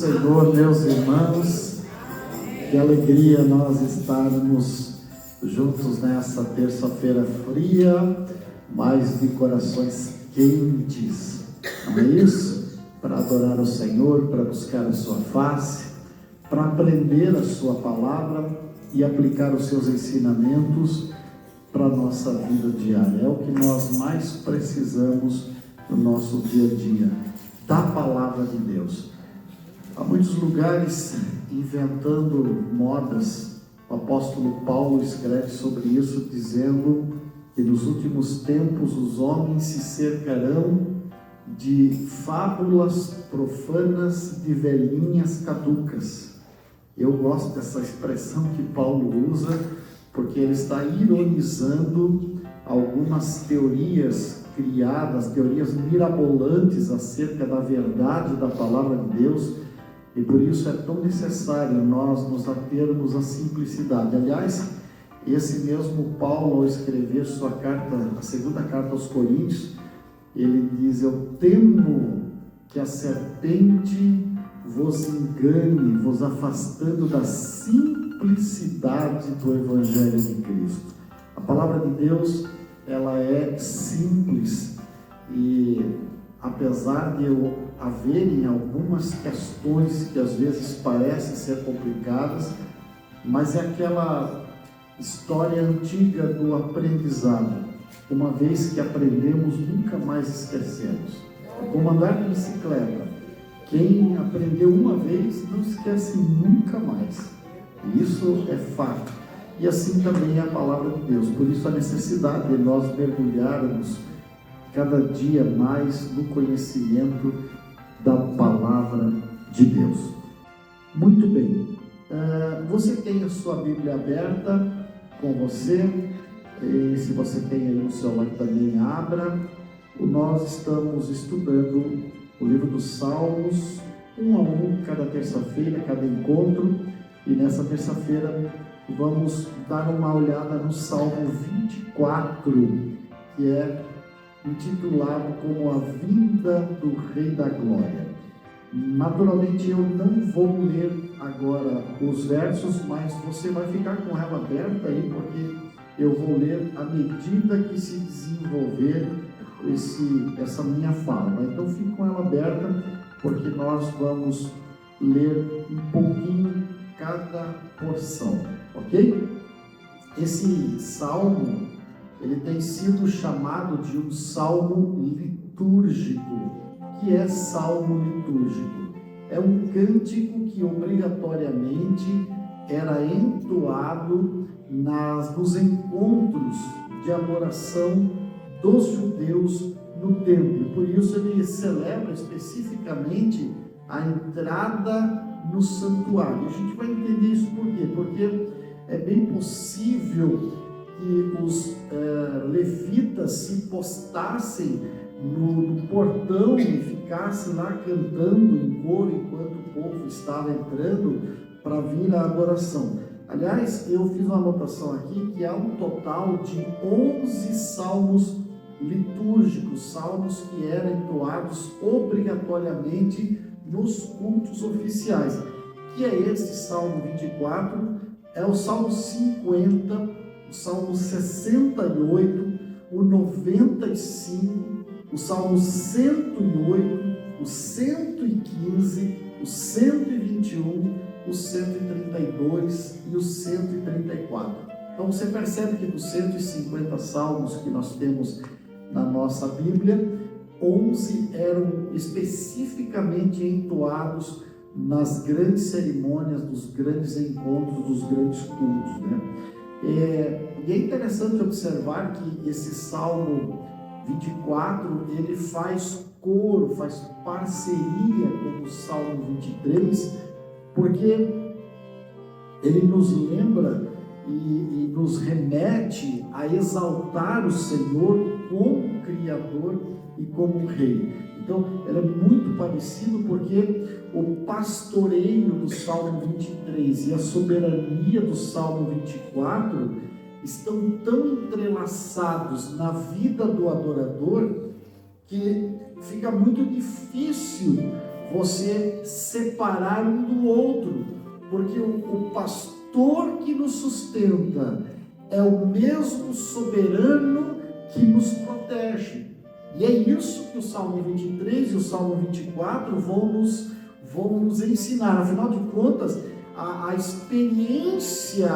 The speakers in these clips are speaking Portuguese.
Senhor, meus irmãos. Que alegria nós estarmos juntos nessa terça-feira fria, mas de corações quentes, não é isso? Para adorar o Senhor, para buscar a sua face, para aprender a sua palavra e aplicar os seus ensinamentos para a nossa vida diária. É o que nós mais precisamos no nosso dia a dia, da palavra de Deus. Há muitos lugares inventando modas. O apóstolo Paulo escreve sobre isso, dizendo que nos últimos tempos os homens se cercarão de fábulas profanas de velhinhas caducas. Eu gosto dessa expressão que Paulo usa, porque ele está ironizando algumas teorias criadas, teorias mirabolantes acerca da verdade da palavra de Deus. E por isso é tão necessário nós nos atermos à simplicidade. Aliás, esse mesmo Paulo, ao escrever sua carta, a segunda carta aos Coríntios, ele diz: eu temo que a serpente vos engane, vos afastando da simplicidade do Evangelho de Cristo. A palavra de Deus, ela é simples, e apesar de haverem algumas questões que às vezes parecem ser complicadas, mas é aquela história antiga do aprendizado. Uma vez que aprendemos, nunca mais esquecemos. É como andar de bicicleta. Quem aprendeu uma vez, não esquece nunca mais. Isso é fato. E assim também é a palavra de Deus. Por isso a necessidade de nós mergulharmos cada dia mais no conhecimento da palavra de Deus. Muito bem. Você tem a sua Bíblia aberta com você. E se você tem aí no celular também, abra. Nós estamos estudando o livro dos Salmos, um a um, cada terça-feira, cada encontro. E nessa terça-feira vamos dar uma olhada no Salmo 24, que é intitulado como a vinda do Rei da Glória. Naturalmente eu não vou ler agora os versos, mas você vai ficar com ela aberta aí, porque eu vou ler à medida que se desenvolver essa minha fala. Então fique com ela aberta, porque nós vamos ler um pouquinho cada porção, ok? Esse salmo, ele tem sido chamado de um salmo litúrgico. O que é salmo litúrgico? É um cântico que obrigatoriamente era entoado nos encontros de adoração dos judeus no templo. Por isso ele celebra especificamente a entrada no santuário. A gente vai entender isso por quê? Porque é bem possível que os levitas se postassem no portão e ficassem lá cantando em coro enquanto o povo estava entrando para vir à adoração. Aliás, eu fiz uma anotação aqui que há um total de 11 salmos litúrgicos, salmos que eram entoados obrigatoriamente nos cultos oficiais. Que é esse Salmo 24? É o Salmo 50, o Salmo 68, o 95, o Salmo 108, o 115, o 121, o 132 e o 134. Então você percebe que dos 150 salmos que nós temos na nossa Bíblia, 11 eram especificamente entoados nas grandes cerimônias, dos grandes encontros, dos grandes cultos, né? E é interessante observar que esse Salmo 24, ele faz coro, faz parceria com o Salmo 23, porque ele nos lembra e nos remete a exaltar o Senhor como Criador e como Rei. Então, ele é muito parecido porque o pastoreio do Salmo 23 e a soberania do Salmo 24 estão tão entrelaçados na vida do adorador que fica muito difícil você separar um do outro, porque o pastor que nos sustenta é o mesmo soberano que nos protege. E é isso que o Salmo 23 e o Salmo 24 vão nos ensinar. Afinal de contas, a experiência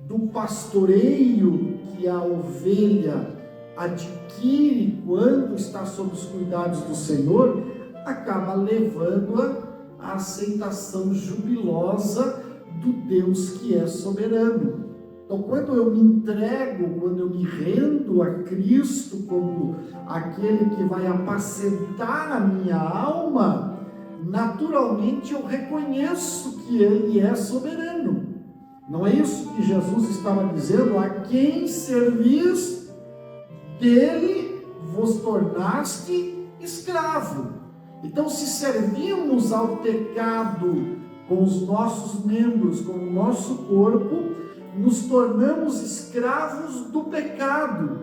do pastoreio que a ovelha adquire quando está sob os cuidados do Senhor, acaba levando-a à aceitação jubilosa do Deus que é soberano. Então, quando eu me entrego, quando eu me rendo a Cristo como aquele que vai apacentar a minha alma, naturalmente eu reconheço que Ele é soberano. Não é isso que Jesus estava dizendo? A quem servis, dele vos tornaste escravo. Então, se servimos ao pecado com os nossos membros, com o nosso corpo, nos tornamos escravos do pecado.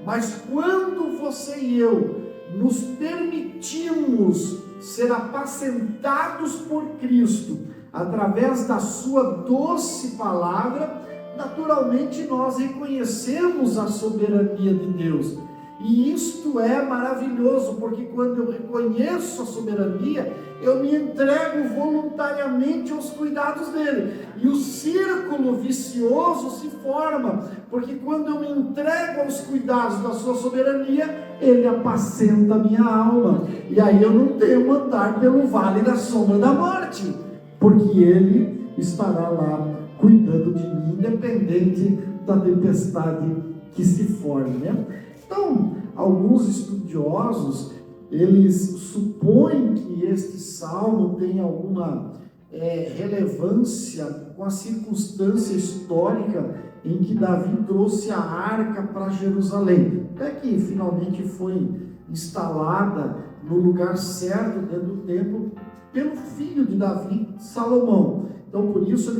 Mas quando você e eu nos permitimos ser apacentados por Cristo, através da sua doce palavra, naturalmente nós reconhecemos a soberania de Deus. E isto é maravilhoso, porque quando eu reconheço a soberania, eu me entrego voluntariamente aos cuidados dele. E o círculo vicioso se forma, porque quando eu me entrego aos cuidados da sua soberania, ele apacenta a minha alma. E aí eu não temo andar pelo vale da sombra da morte, porque ele estará lá cuidando de mim, independente da tempestade que se forme, né? Então, alguns estudiosos, eles supõem que este salmo tem alguma relevância com a circunstância histórica em que Davi trouxe a arca para Jerusalém, até que finalmente foi instalada no lugar certo dentro do templo pelo filho de Davi, Salomão. Então, por isso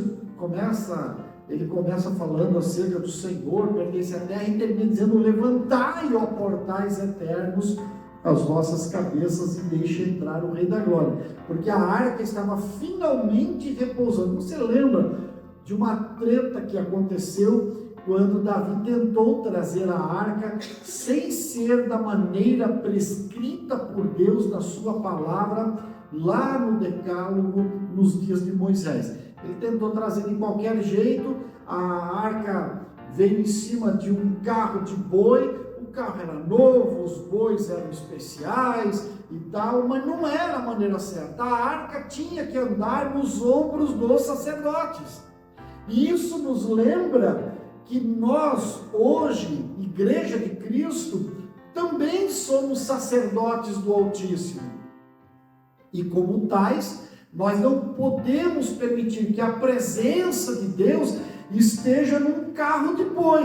ele começa falando acerca do Senhor, pertence à terra, e termina dizendo: levantai, ó portais eternos, as vossas cabeças, e deixe entrar o Rei da Glória. Porque a arca estava finalmente repousando. Você lembra de uma treta que aconteceu quando Davi tentou trazer a arca sem ser da maneira prescrita por Deus na sua palavra, lá no Decálogo, nos dias de Moisés. Ele tentou trazer de qualquer jeito, a arca veio em cima de um carro de boi, o carro era novo, os bois eram especiais e tal, mas não era a maneira certa. A arca tinha que andar nos ombros dos sacerdotes. E isso nos lembra que nós, hoje, Igreja de Cristo, também somos sacerdotes do Altíssimo. E como tais, nós não podemos permitir que a presença de Deus esteja num carro de boi.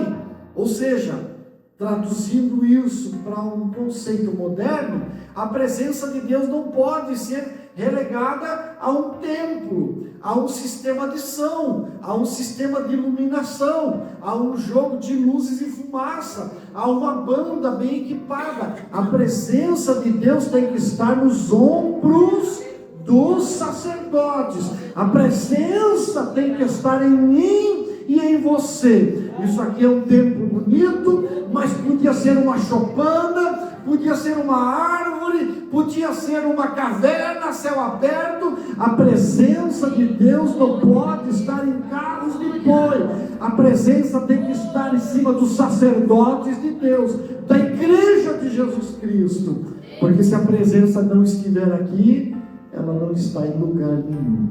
Ou seja, traduzindo isso para um conceito moderno, a presença de Deus não pode ser relegada a um templo, a um sistema de som, a um sistema de iluminação, a um jogo de luzes e fumaça, a uma banda bem equipada. A presença de Deus tem que estar nos ombros dos sacerdotes. A presença tem que estar em mim e em você. Isso aqui é um templo bonito, mas podia ser uma choupana, podia ser uma árvore, podia ser uma caverna, céu aberto. A presença de Deus não pode estar em carros de boi. A presença tem que estar em cima dos sacerdotes de Deus, da igreja de Jesus Cristo. Porque se a presença não estiver aqui, ela não está em lugar nenhum.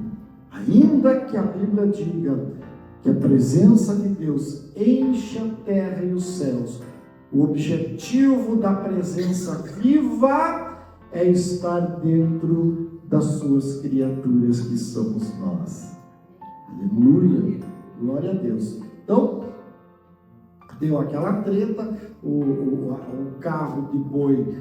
Ainda que a Bíblia diga que a presença de Deus enche a terra e os céus, o objetivo da presença viva é estar dentro das suas criaturas, que somos nós. Aleluia, glória a Deus. Então, deu aquela treta, o carro de boi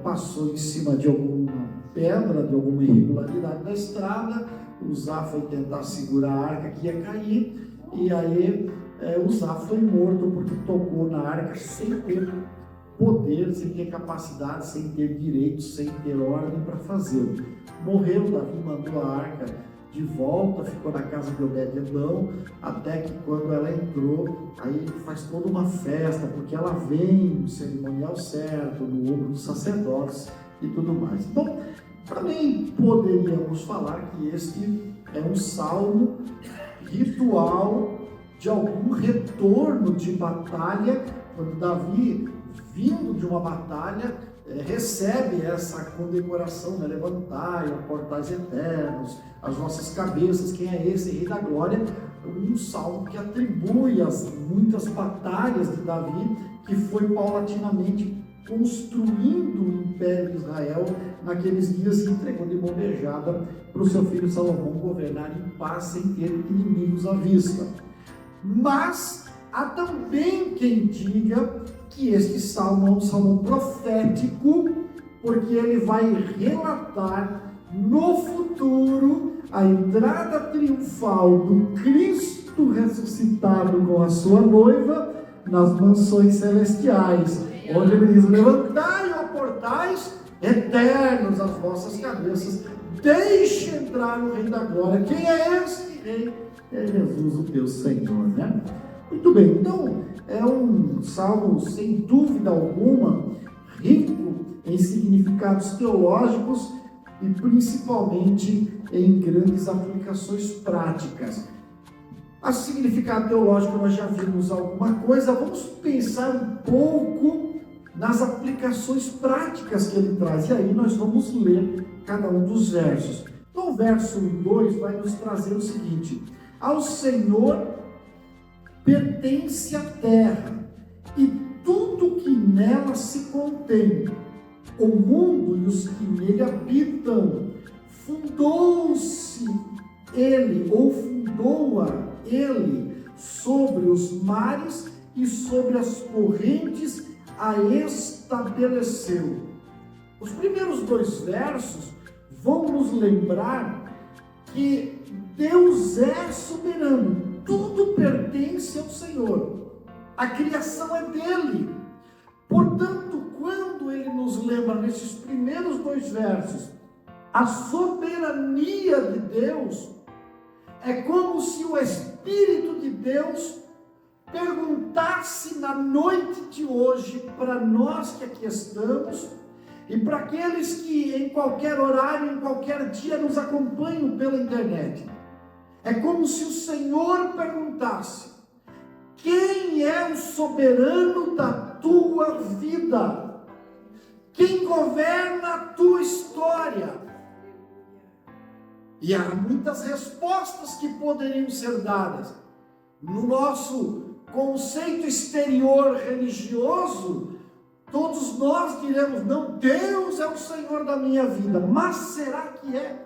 passou em cima de alguma pedra, de alguma irregularidade da estrada. Uzá foi tentar segurar a arca que ia cair, e aí Uzá foi morto porque tocou na arca sem ter poder, sem ter capacidade, sem ter direitos, sem ter ordem para fazê-lo. Morreu, Davi mandou a arca de volta, ficou na casa de Obed-edom, até que quando ela entrou, aí faz toda uma festa, porque ela vem no cerimonial certo, no ombro dos sacerdotes e tudo mais. Bom, também poderíamos falar que este é um salmo ritual de algum retorno de batalha, quando Davi, vindo de uma batalha, recebe essa condecoração, né? Levantai, ó portais eternos, as nossas cabeças, quem é esse Rei da Glória? Um salmo que atribui as muitas batalhas de Davi, que foi paulatinamente construindo o Império de Israel naqueles dias e entregou de mão beijada para o seu filho Salomão governar em paz sem ter inimigos à vista. Mas há também quem diga que este salmo é um salmo profético, porque ele vai relatar no futuro a entrada triunfal do Cristo ressuscitado com a sua noiva nas mansões celestiais, onde ele diz: levantai, ó portais eternos, as vossas cabeças, deixe entrar o Rei da Glória. Quem é esse Rei? É Jesus, o teu Senhor, né? Muito bem, então é um salmo, sem dúvida alguma, rico em significados teológicos e principalmente em grandes aplicações práticas. A significado teológico nós já vimos alguma coisa, vamos pensar um pouco nas aplicações práticas que ele traz, e aí nós vamos ler cada um dos versos. Então o verso 1 e 2 vai nos trazer o seguinte: ao Senhor pertence a terra e tudo que nela se contém, o mundo e os que nele habitam. Fundou-se ele, ou fundou-a ele, sobre os mares e sobre as correntes a estabeleceu. Os primeiros dois versos vão nos lembrar que Deus é soberano, tudo pertence ao Senhor, a criação é dele. Portanto, quando ele nos lembra nesses primeiros dois versos a soberania de Deus, é como se o Espírito de Deus perguntasse na noite de hoje para nós que aqui estamos e para aqueles que em qualquer horário, em qualquer dia nos acompanham pela internet. É como se o Senhor perguntasse: quem é o soberano da tua vida? Quem governa a tua história? E há muitas respostas que poderiam ser dadas. No nosso conceito exterior religioso, todos nós diremos: não, Deus é o Senhor da minha vida. Mas será que é?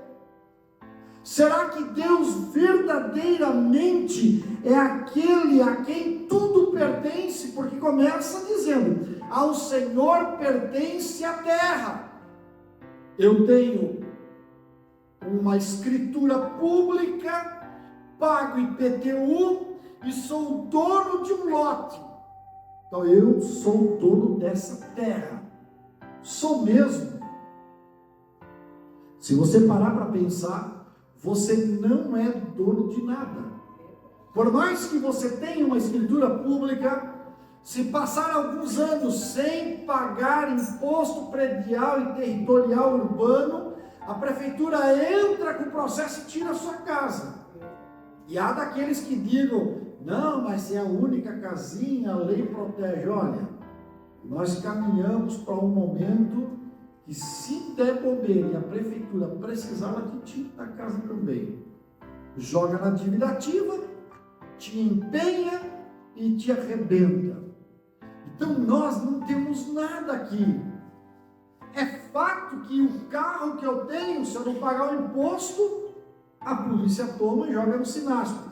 Será que Deus verdadeiramente é aquele a quem tudo pertence? Porque começa dizendo: ao Senhor pertence a terra. Eu tenho uma escritura pública, pago IPTU e sou dono de um lote. Então eu sou dono dessa terra. Sou mesmo. Se você parar para pensar, você não é dono de nada. Por mais que você tenha uma escritura pública, se passar alguns anos sem pagar imposto predial e territorial urbano, a prefeitura entra com o processo e tira a sua casa. E há daqueles que digam: não, mas é a única casinha, a lei protege. Olha, nós caminhamos para um momento que, se der bobeira e a prefeitura precisar, ela te tira da casa também. Joga na dívida ativa, te empenha e te arrebenta. Então nós não temos nada aqui. É fato que o carro que eu tenho, se eu não pagar o imposto, a polícia toma e joga no sinastro,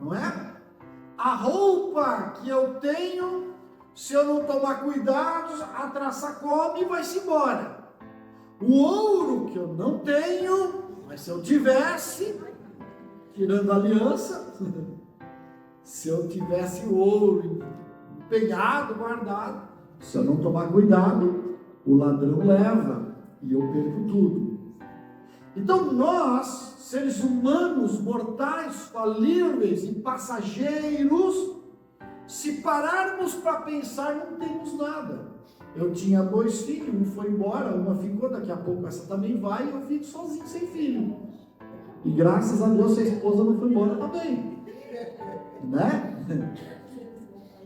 não é? A roupa que eu tenho, se eu não tomar cuidado, a traça come e vai-se embora. O ouro que eu não tenho, mas se eu tivesse, tirando a aliança, se eu tivesse o ouro empenhado, guardado, Se eu não tomar cuidado, o ladrão leva e eu perco tudo. Então nós, seres humanos, mortais, falíveis e passageiros, se pararmos para pensar, não temos nada. Eu tinha 2 filhos, um foi embora, uma ficou, daqui a pouco essa também vai, e eu fico sozinho, sem filho. E graças a Deus, a esposa não foi embora também. Né?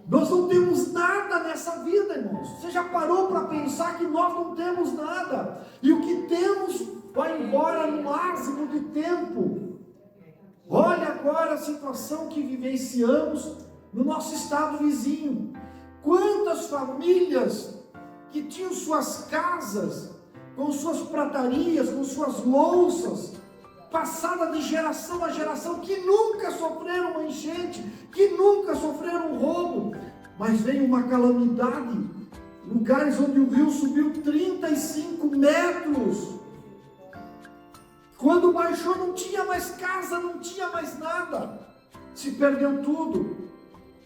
Nós não temos nada nessa vida, irmãos. Você já parou para pensar que nós não temos nada? E o que temos vai embora no máximo de tempo. Olha agora a situação que vivenciamos no nosso estado vizinho. Quantas famílias que tinham suas casas, com suas pratarias, com suas louças, passada de geração a geração, que nunca sofreram uma enchente, que nunca sofreram um roubo, mas veio uma calamidade, lugares onde o rio subiu 35 metros, quando baixou não tinha mais casa, não tinha mais nada, se perdeu tudo.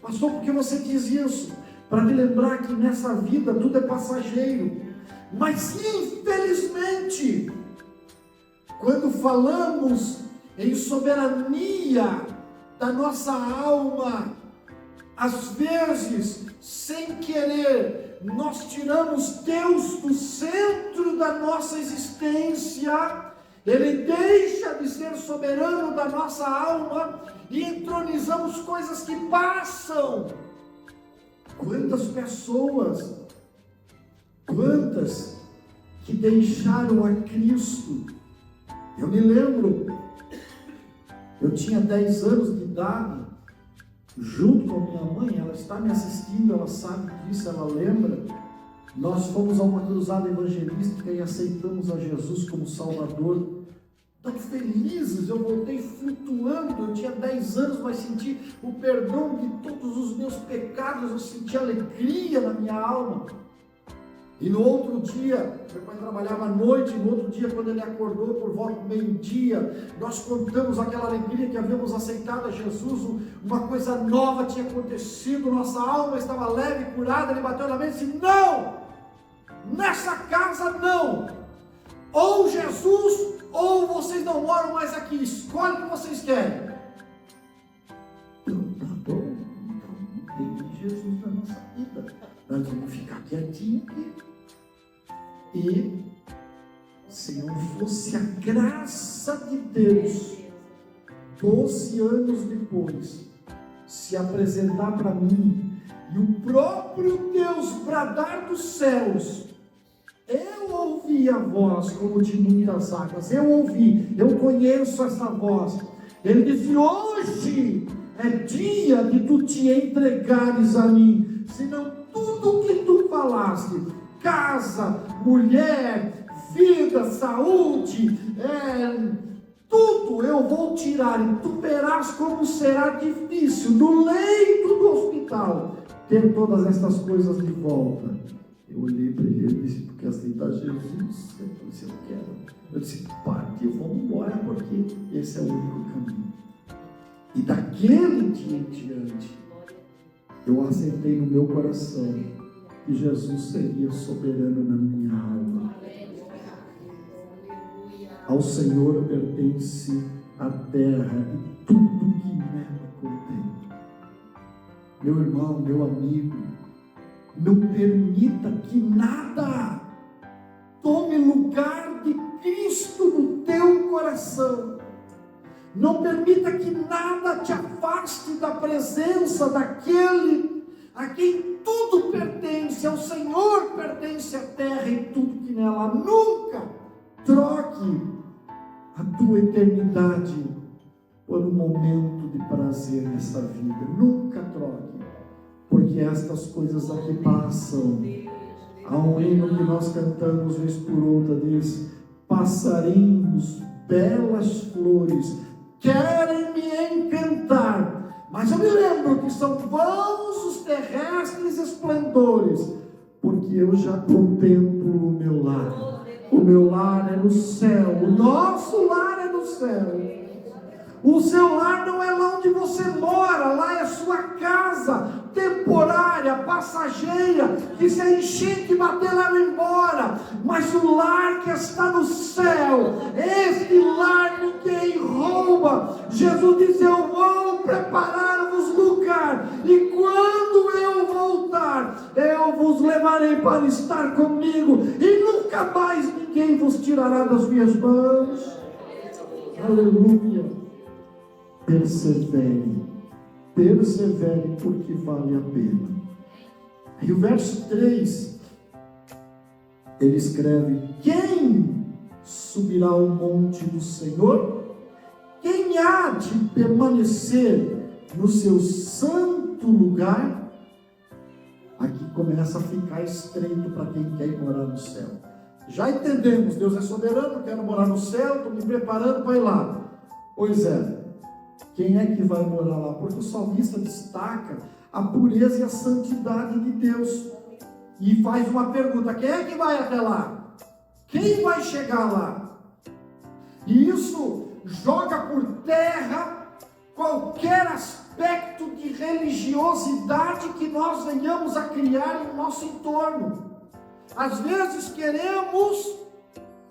Pastor, por que você diz isso? Para me lembrar que nessa vida tudo é passageiro, mas infelizmente, quando falamos em soberania da nossa alma, às vezes, sem querer, nós tiramos Deus do centro da nossa existência, Ele deixa de ser soberano da nossa alma e entronizamos coisas que passam. Quantas pessoas, quantas que deixaram a Cristo? Eu me lembro, eu tinha 10 anos de idade, junto com a minha mãe, ela está me assistindo, ela sabe disso, ela lembra. Nós fomos a uma cruzada evangelística e aceitamos a Jesus como Salvador. Tão felizes, eu voltei flutuando, eu tinha 10 anos, mas senti o perdão de todos os meus pecados, eu senti alegria na minha alma. E no outro dia, meu pai trabalhava à noite, no outro dia, quando ele acordou por volta do meio-dia, nós contamos aquela alegria que havíamos aceitado a Jesus, uma coisa nova tinha acontecido, nossa alma estava leve, curada. Ele bateu na mesa e disse: não, nessa casa não, ou Jesus, ou vocês não moram mais aqui, escolhe o que vocês querem. Então, tá bom, então não tem Jesus na nossa vida, nós vamos ficar quietinho aqui. E se não fosse a graça de Deus, 12 anos depois, se apresentar para mim, e o próprio Deus bradar dos céus, eu ouvi a voz como de muitas águas, eu ouvi, eu conheço essa voz. Ele disse: hoje é dia de tu te entregares a mim, senão tudo que tu falaste, casa, mulher, vida, saúde, tudo eu vou tirar, e tu verás como será difícil no leito do hospital ter todas estas coisas de volta. Eu olhei para ele e disse: porque aceitar Jesus? Eu disse: eu quero. Eu disse: parte, eu vou embora, porque esse é o único caminho. E daquele dia em diante, eu aceitei no meu coração que Jesus seria soberano na minha alma. Ao Senhor pertence a terra e tudo que nela contém. Meu irmão, meu amigo, não permita que nada tome lugar de Cristo no teu coração. Não permita que nada te afaste da presença daquele a quem tudo pertence. Ao Senhor pertence a terra e tudo que nela. Nunca troque a tua eternidade por um momento de prazer nessa vida. Nunca troque, porque estas coisas aqui passam. Há um hino que nós cantamos vez por outra, diz: passarinhos, belas flores, querem me encantar, mas eu me lembro que são vãos os terrestres esplendores, porque eu já contemplo o meu lar. O meu lar é no céu, o nosso lar é no céu. O seu lar não é lá onde você mora, lá é sua casa temporária, passageira, que se a enchente bater leva embora, mas o lar que está no céu, este lar ninguém rouba. Jesus disse: eu vou preparar-vos lugar, e quando eu voltar, eu vos levarei para estar comigo, e nunca mais ninguém vos tirará das minhas mãos. Aleluia. Persevere, porque vale a pena. E o verso 3, ele escreve: quem subirá ao monte do Senhor? Quem há de permanecer no seu santo lugar? Aqui começa a ficar estreito para quem quer morar no céu. Já entendemos, Deus é soberano, quero morar no céu, estou me preparando para ir lá. Pois é, quem é que vai morar lá? Porque o salmista destaca a pureza e a santidade de Deus, e faz uma pergunta: quem é que vai até lá? Quem vai chegar lá? E isso joga por terra qualquer aspecto de religiosidade que nós venhamos a criar em nosso entorno. Às vezes queremos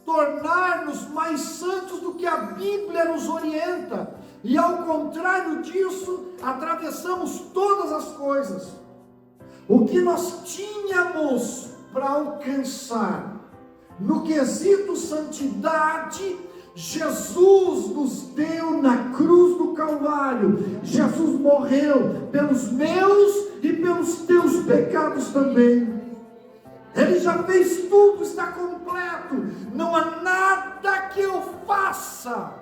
tornar-nos mais santos do que a Bíblia nos orienta, e ao contrário disso, atravessamos todas as coisas. O que nós tínhamos para alcançar no quesito santidade, Jesus nos deu na cruz do Calvário. Jesus morreu pelos meus e pelos teus pecados também. Ele já fez tudo, está completo. Não há nada que eu faça,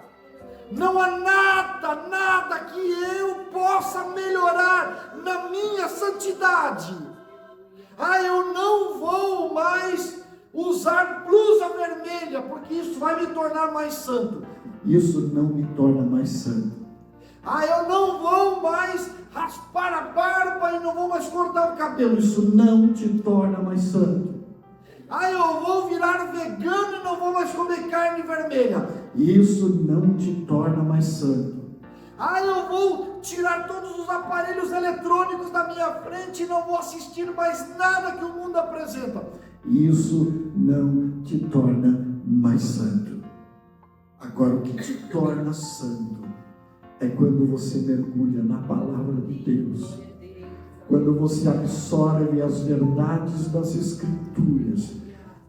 não há nada que eu possa melhorar na minha santidade. Eu não vou mais usar blusa vermelha, porque isso vai me tornar mais santo. Isso não me torna mais santo. Eu não vou mais raspar a barba e não vou mais cortar o cabelo. Isso não te torna mais santo. Eu vou virar vegano e não vou mais comer carne vermelha. Isso não te torna mais santo. Eu vou tirar todos os aparelhos eletrônicos da minha frente e não vou assistir mais nada que o mundo apresenta. Isso não te torna mais santo. Agora, o que te torna santo é quando você mergulha na palavra de Deus, quando você absorve as verdades das Escrituras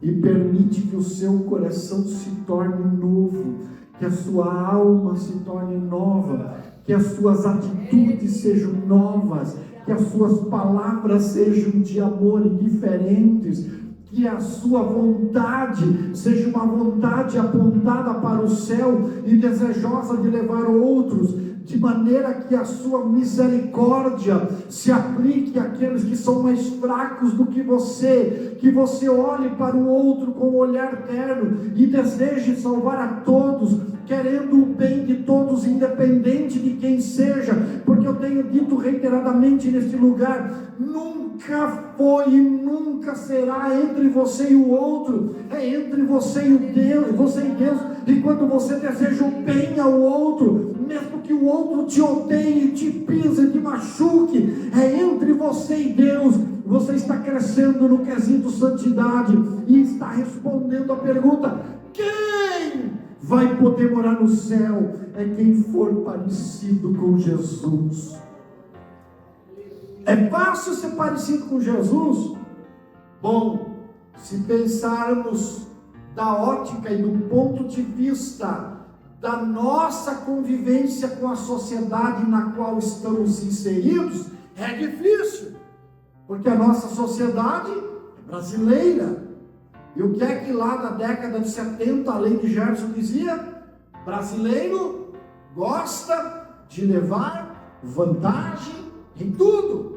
e permite que o seu coração se torne novo, que a sua alma se torne nova, que as suas atitudes sejam novas, que as suas palavras sejam de amor e diferentes, que a sua vontade seja uma vontade apontada para o céu e desejosa de levar outros, de maneira que a sua misericórdia se aplique àqueles que são mais fracos do que você olhe para o outro com um olhar terno e deseje salvar a todos, querendo o bem de todos, independente de quem seja, porque eu tenho dito reiteradamente neste lugar: nunca foi e nunca será entre você e o outro, é entre você e Deus, e quando você deseja o bem ao outro, mesmo que o outro te odeie, te pise, te machuque, é entre você e Deus. Você está crescendo no quesito santidade e está respondendo a pergunta: quem vai poder morar no céu? É quem for parecido com Jesus. É fácil ser parecido com Jesus? Bom, se pensarmos da ótica e do ponto de vista da nossa convivência com a sociedade na qual estamos inseridos, é difícil, porque a nossa sociedade é brasileira. E o que é que lá na década de 70 a lei de Gerson dizia? Brasileiro gosta de levar vantagem em tudo.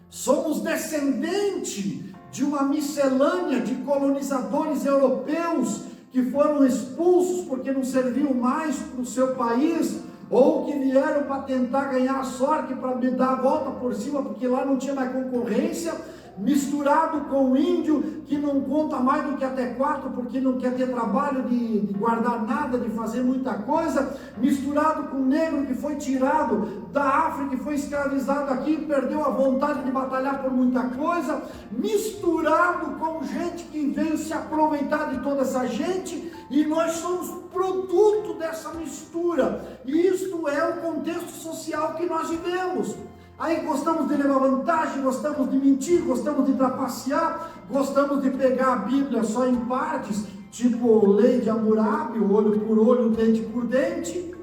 Somos descendentes de uma miscelânea de colonizadores europeus que foram expulsos porque não serviam mais para o seu país, ou que vieram para tentar ganhar sorte, para me dar a volta por cima, porque lá não tinha mais concorrência, misturado com o índio que não conta mais do que até 4, porque não quer ter trabalho de guardar nada, de fazer muita coisa, misturado com o negro que foi tirado da África, que foi escravizado aqui, perdeu a vontade de batalhar por muita coisa, misturado com gente que veio se aproveitar de toda essa gente, e nós somos produto dessa mistura, e isto é o contexto social que nós vivemos. Aí gostamos de levar vantagem, gostamos de mentir, gostamos de trapacear, gostamos de pegar a Bíblia só em partes, tipo lei de Hammurabi, olho por olho, dente por dente.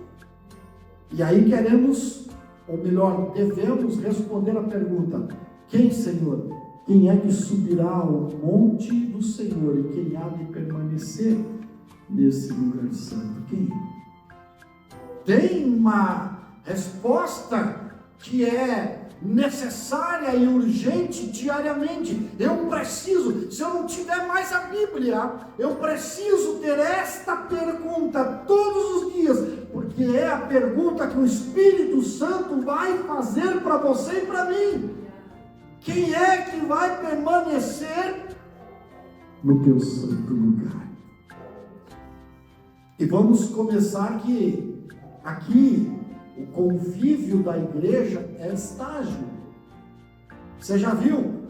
E aí queremos, ou melhor, devemos responder a pergunta: quem, Senhor? Quem é que subirá ao monte do Senhor e quem há de permanecer nesse lugar santo? Quem? Tem uma resposta que é necessária e urgente diariamente. Eu preciso, se eu não tiver mais a Bíblia, eu preciso ter esta pergunta todos os dias, porque é a pergunta que o Espírito Santo vai fazer para você e para mim. Quem é que vai permanecer no teu santo lugar? E vamos começar que aqui o convívio da igreja é estágio. Você já viu?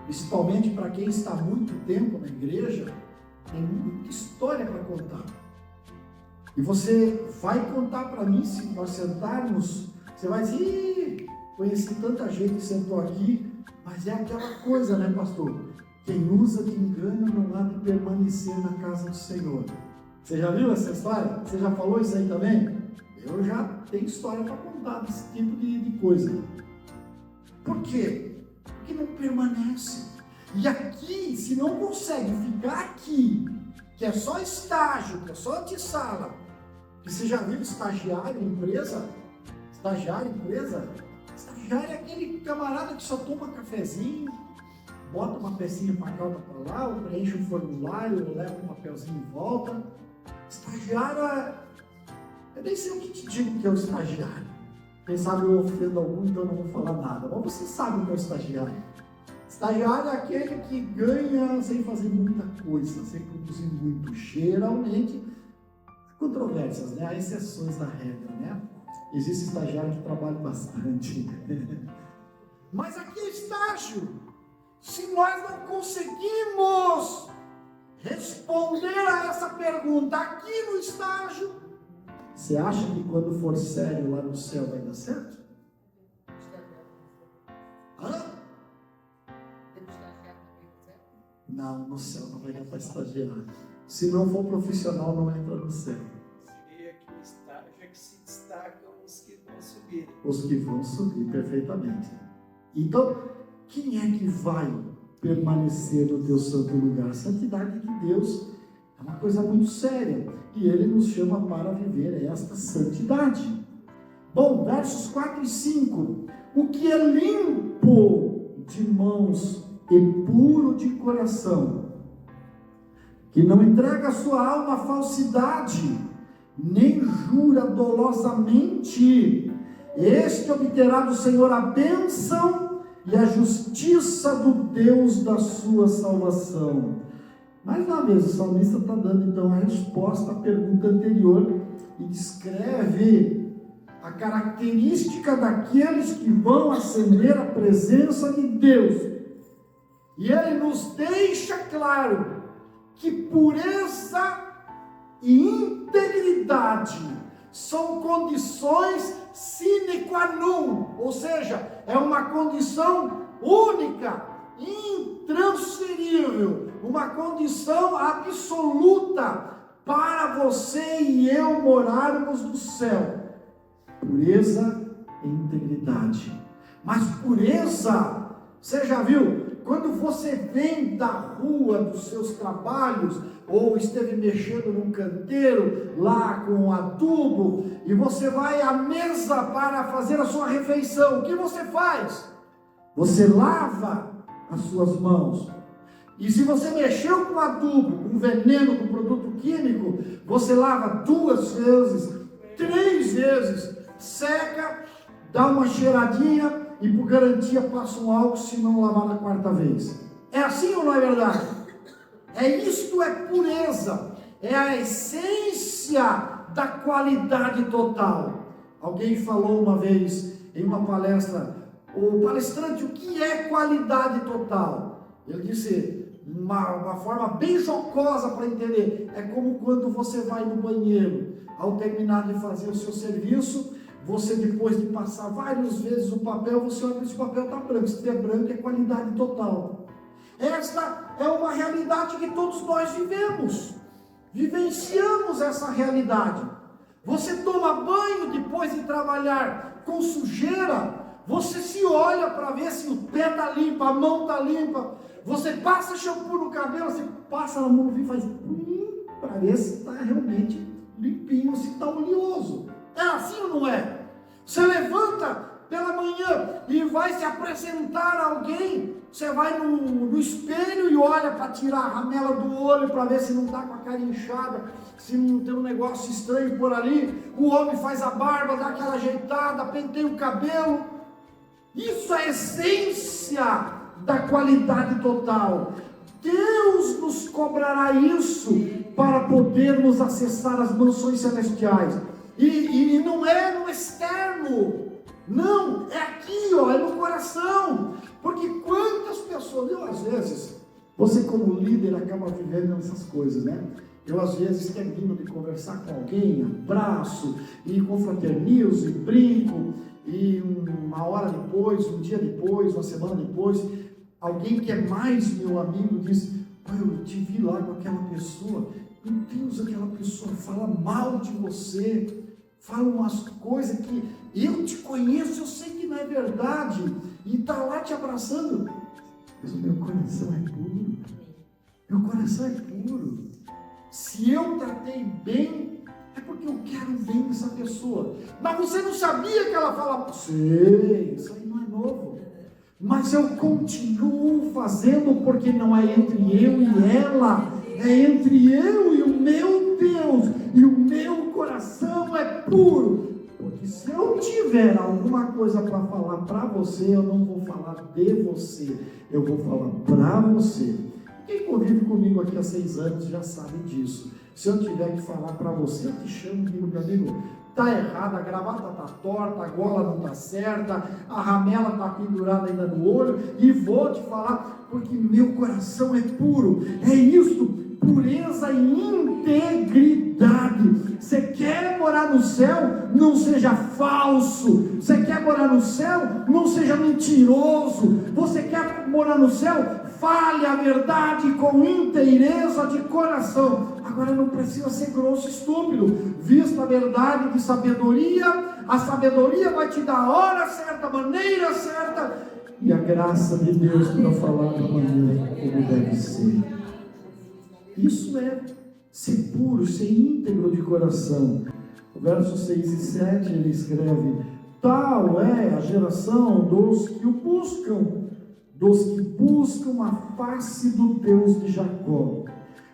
Principalmente para quem está há muito tempo na igreja, tem muita história para contar. E você vai contar para mim, se nós sentarmos, você vai dizer: conheci tanta gente que sentou aqui, mas é aquela coisa, né, pastor? Quem usa de engano não há de permanecer na casa do Senhor. Você já viu essa história? Você já falou isso aí também? Eu já tenho história para contar desse tipo de coisa. Por quê? Porque não permanece. E aqui, se não consegue ficar aqui, que é só estágio, que é só antessala, que você já viu estagiário em empresa? Estagiário em empresa? Estagiário é aquele camarada que só toma cafezinho, bota uma pecinha para cá, outra para lá, ou preenche um formulário, ou leva um papelzinho em volta. Estagiário eu nem sei o que te digo que é o estagiário. Quem sabe eu ofendo algum, então eu não vou falar nada. Mas você sabe o que é o estagiário. Estagiário é aquele que ganha sem fazer muita coisa, sem produzir muito. Geralmente, controvérsias, né? Há exceções da regra, né? Existe estagiário que trabalha bastante. Mas aqui é estágio. Se nós não conseguimos responder a essa pergunta aqui no estágio, você acha que quando for sério lá no céu vai dar certo? Hã? Não, no céu não vai dar para estagiar. Se não for profissional, não entra no céu. Seria que o estágio é que se destacam os que vão subir. Os que vão subir, perfeitamente. Então, quem é que vai permanecer no teu santo lugar? A santidade de Deus é uma coisa muito séria. E Ele nos chama para viver esta santidade. Bom, versos 4 e 5. O que é limpo de mãos e puro de coração, que não entrega a sua alma à falsidade, nem jura dolosamente, este obterá do Senhor a bênção e a justiça do Deus da sua salvação. Mais uma vez, o salmista está dando então a resposta à pergunta anterior e descreve a característica daqueles que vão ascender à presença de Deus. E ele nos deixa claro que pureza e integridade são condições sine qua non, ou seja, é uma condição única, intransferível, uma condição absoluta para você e eu morarmos no céu. Pureza e integridade. Mas pureza, você já viu? Quando você vem da rua dos seus trabalhos, ou esteve mexendo num canteiro, lá com adubo, e você vai à mesa para fazer a sua refeição, o que você faz? Você lava as suas mãos. E se você mexeu com adubo, com veneno, com produto químico, você lava 2 vezes, 3 vezes, seca, dá uma cheiradinha e por garantia passa um álcool se não lavar na quarta vez. É assim ou não é verdade? Isto é pureza, é a essência da qualidade total. Alguém falou uma vez em uma palestra, o palestrante, o que é qualidade total? Ele disse, uma forma bem jocosa para entender, é como quando você vai no banheiro, ao terminar de fazer o seu serviço, você depois de passar várias vezes o papel, você olha que esse papel está branco, se estiver branco é qualidade total. Esta é uma realidade que todos nós vivemos, vivenciamos essa realidade. Você toma banho depois de trabalhar com sujeira, você se olha para ver se o pé está limpo, a mão está limpa, você passa shampoo no cabelo, você passa na mão e faz para ver se está realmente limpinho, se está oleoso. É assim ou não é? Você levanta pela manhã e vai se apresentar a alguém, você vai no espelho e olha para tirar a ramela do olho para ver se não está com a cara inchada, se não tem um negócio estranho por ali. O homem faz a barba, dá aquela ajeitada, penteia o cabelo. Isso é a essência da qualidade total. Deus nos cobrará isso para podermos acessar as mansões celestiais. E não é no externo, não, é aqui, é no coração. Porque quantas pessoas, às vezes, você como líder acaba vivendo essas coisas, né? Eu às vezes termino de conversar com alguém, abraço, e confraternizo, e brinco, e uma hora depois, um dia depois, uma semana depois, alguém que é mais meu amigo diz, eu te vi lá com aquela pessoa, meu Deus, aquela pessoa fala mal de você, fala umas coisas que eu te conheço, eu sei que não é verdade, e está lá te abraçando, mas o meu coração é puro, meu coração é puro. Se eu tratei bem, é porque eu quero bem dessa pessoa. Mas você não sabia que ela falava, sei, isso aí não é novo. Mas eu continuo fazendo porque não é entre eu e ela, é entre eu e o meu Deus, e o meu coração é puro. Porque se eu tiver alguma coisa para falar para você, eu não vou falar de você, eu vou falar para você. Quem convive comigo aqui há 6 anos já sabe disso. Se eu tiver que falar para você, eu te chamo e digo, meu amigo, está errado, a gravata está torta, a gola não está certa, a ramela está pendurada ainda no olho, e vou te falar, porque meu coração é puro. É isso, pureza e integridade. Você quer morar no céu? Não seja falso. Você quer morar no céu? Não seja mentiroso. Você quer morar no céu? Fale a verdade com inteireza de coração. Agora não precisa ser grosso e estúpido. Vista a verdade de sabedoria. A sabedoria vai te dar a hora certa, a maneira certa. E a graça de Deus para falar da maneira como deve ser. Isso é ser puro, ser íntegro de coração. O verso 6 e 7 ele escreve: tal é a geração dos que o buscam, dos que buscam a face do Deus de Jacó.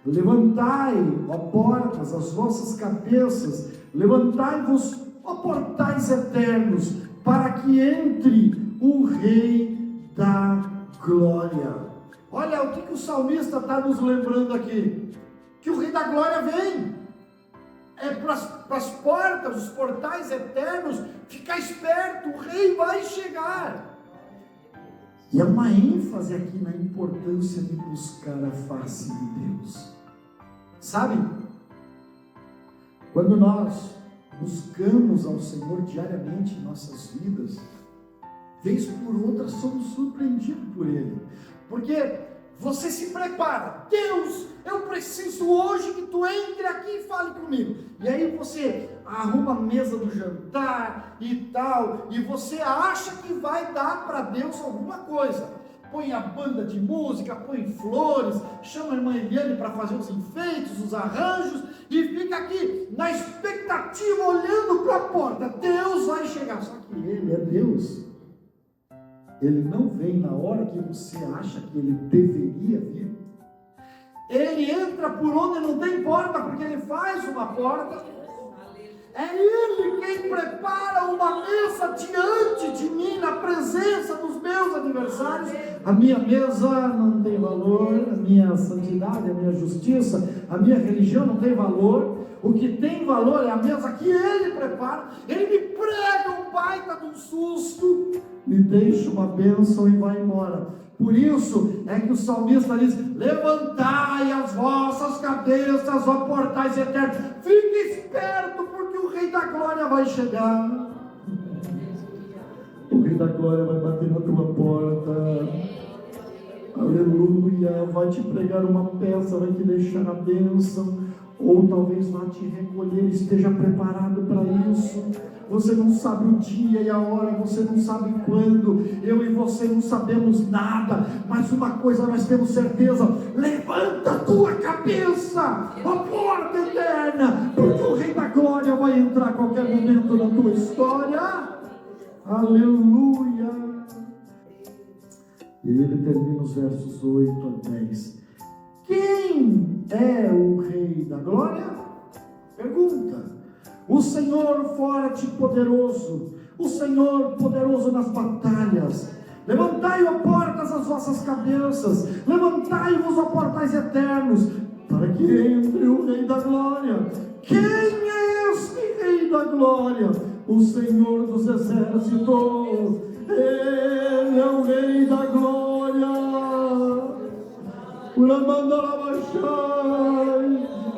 Levantai, ó portas, as vossas cabeças, levantai-vos, ó portais eternos, para que entre o Rei da Glória. Olha o que o salmista está nos lembrando aqui, que o Rei da Glória vem, é para as portas, os portais eternos, ficar esperto, o Rei vai chegar. E há uma ênfase aqui na importância de buscar a face de Deus. Sabe? Quando nós buscamos ao Senhor diariamente em nossas vidas, vez por outra somos surpreendidos por Ele. Porque você se prepara. Deus, eu preciso hoje que tu entre aqui e fale comigo. E aí você arruma a mesa do jantar e tal, e você acha que vai dar para Deus alguma coisa. Põe a banda de música, põe flores, chama a irmã Eliane para fazer os enfeites, os arranjos, e fica aqui na expectativa, olhando para a porta. Deus vai chegar. Só que Ele é Deus. Ele não vem na hora que você acha que Ele deveria vir. Ele entra por onde não tem porta, porque Ele faz uma porta. É Ele quem prepara uma mesa diante de mim, na presença dos meus adversários. A minha mesa não tem valor, a minha santidade, a minha justiça, a minha religião não tem valor. O que tem valor é a mesa que Ele prepara. Ele me prega um baita de um susto, me deixa uma bênção e vai embora. Por isso é que o salmista diz: levantai as vossas cabeças, ó portais eternos. Fique esperto, porque o Rei da Glória vai chegar. O Rei da Glória vai bater na tua porta. Aleluia. Vai te pregar uma peça, vai te deixar a bênção. Ou talvez vá te recolher, esteja preparado para isso. Você não sabe o dia e a hora, você não sabe quando. Eu e você não sabemos nada, mas uma coisa nós temos certeza: levanta a tua cabeça, ó porta eterna, porque o Rei da Glória vai entrar a qualquer momento na tua história. Aleluia. E ele termina os versos 8 a 10. Quem é o Rei da Glória? Pergunta. O Senhor forte e poderoso, o Senhor poderoso nas batalhas. Levantai, ó portas, as vossas cabeças, levantai-vos, ó portais eternos, para que entre o Rei da Glória. Quem é este Rei da Glória? O Senhor dos exércitos. Ele é o Rei da Glória.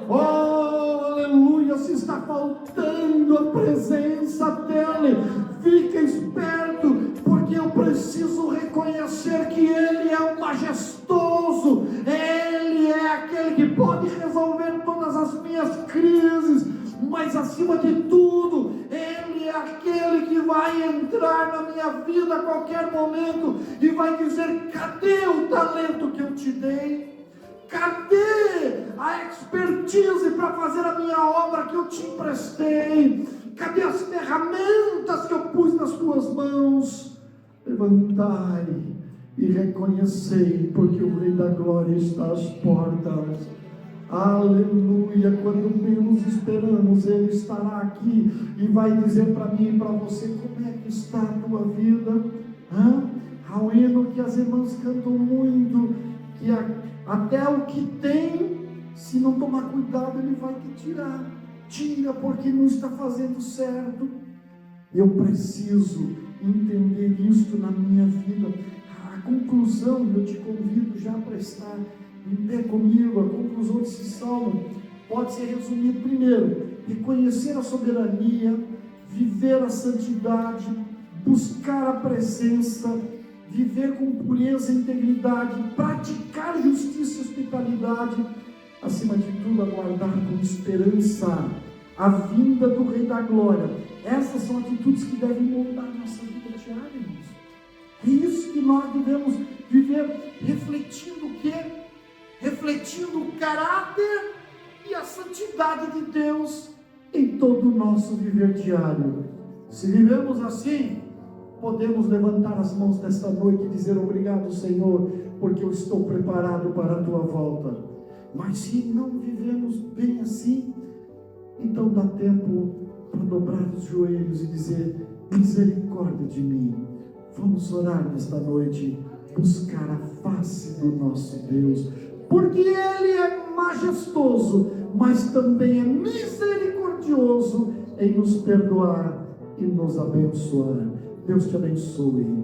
Oh, aleluia, se está faltando a presença dEle, fica esperto, porque eu preciso reconhecer que Ele é o majestoso, Ele é aquele que pode resolver todas as minhas crises, mas acima de tudo, Ele é aquele que vai entrar na minha vida a qualquer momento e vai dizer: cadê o talento que eu te dei? Cadê a expertise para fazer a minha obra que eu te emprestei? Cadê as ferramentas que eu pus nas tuas mãos? Levantai e reconhecei, porque o Rei da Glória está às portas. Aleluia. Quando menos esperamos, Ele estará aqui e vai dizer para mim e para você: como é que está a tua vida? Há um hino que as irmãs cantam muito, que até o que tem, se não tomar cuidado, Ele vai te tirar. Tira, porque não está fazendo certo. Eu preciso entender isto na minha vida. A conclusão, eu te convido já para estar em pé comigo. A conclusão desse salmo pode ser resumida: primeiro, reconhecer a soberania, viver a santidade, buscar a presença, viver com pureza e integridade, praticar justiça e hospitalidade, acima de tudo, aguardar com esperança a vinda do Rei da Glória. Essas são atitudes que devem moldar a nossa vida diária, irmãos. É isso que nós devemos viver, refletindo o quê? Refletindo o caráter e a santidade de Deus em todo o nosso viver diário. Se vivemos assim, podemos levantar as mãos nesta noite e dizer: obrigado, Senhor, porque eu estou preparado para a tua volta. Mas se não vivemos bem assim, então dá tempo para dobrar os joelhos e dizer: misericórdia de mim. Vamos orar nesta noite, buscar a face do nosso Deus, porque Ele é majestoso, mas também é misericordioso em nos perdoar e nos abençoar. Deus te abençoe.